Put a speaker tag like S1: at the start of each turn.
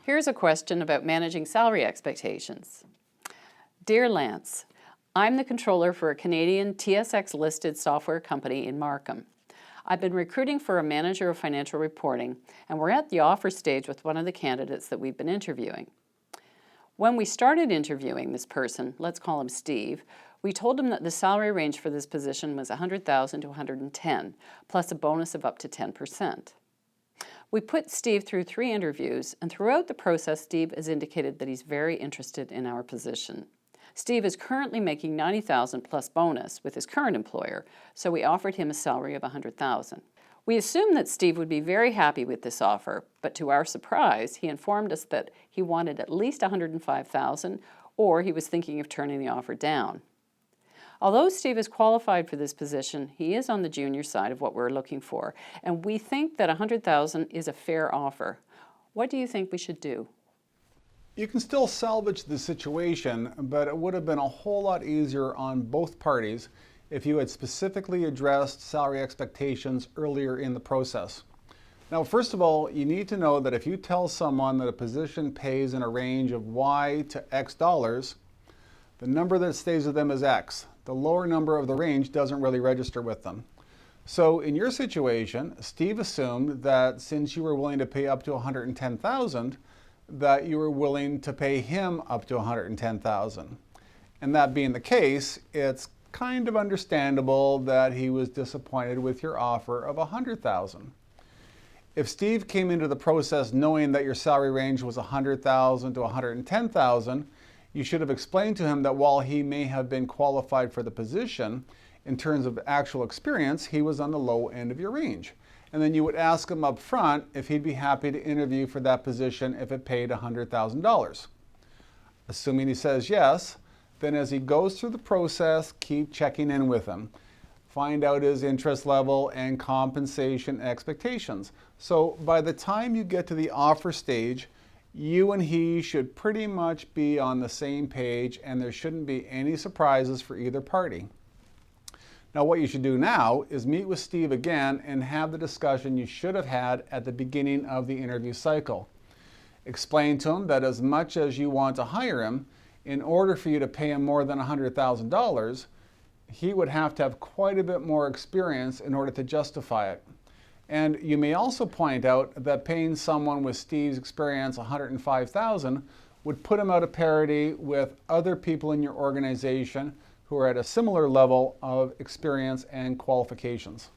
S1: Here's a question about managing salary expectations. Dear Lance, I'm the controller for a Canadian TSX-listed software company in Markham. I've been recruiting for a manager of financial reporting, and we're at the offer stage with one of the candidates that we've been interviewing. When we started interviewing this person, let's call him Steve, we told him that the salary range for this position was $100,000 to $110,000, plus a bonus of up to 10%. We put Steve through 3 interviews, and throughout the process, Steve has indicated that he's very interested in our position. Steve is currently making $90,000 plus bonus with his current employer, so we offered him a salary of $100,000. We assumed that Steve would be very happy with this offer, but to our surprise, he informed us that he wanted at least $105,000, or he was thinking of turning the offer down. Although Steve is qualified for this position, he is on the junior side of what we're looking for, and we think that $100,000 is a fair offer. What do you think we should do?
S2: You can still salvage the situation, but it would have been a whole lot easier on both parties if you had specifically addressed salary expectations earlier in the process. Now, first of all, you need to know that if you tell someone that a position pays in a range of Y to X dollars, the number that stays with them is X. The lower number of the range doesn't really register with them. So in your situation, Steve assumed that since you were willing to pay up to $110,000, that you were willing to pay him up to $110,000. And that being the case, it's kind of understandable that he was disappointed with your offer of $100,000. If Steve came into the process knowing that your salary range was $100,000 to $110,000, you should have explained to him that while he may have been qualified for the position, in terms of actual experience, he was on the low end of your range. And then you would ask him up front if he'd be happy to interview for that position if it paid $100,000. Assuming he says yes, then as he goes through the process, keep checking in with him. Find out his interest level and compensation expectations. So by the time you get to the offer stage, you and he should pretty much be on the same page, and there shouldn't be any surprises for either party. Now, what you should do now is meet with Steve again and have the discussion you should have had at the beginning of the interview cycle. Explain to him that as much as you want to hire him, in order for you to pay him more than $100,000, he would have to have quite a bit more experience in order to justify it. And you may also point out that paying someone with Steve's experience $105,000 would put him out of parity with other people in your organization who are at a similar level of experience and qualifications.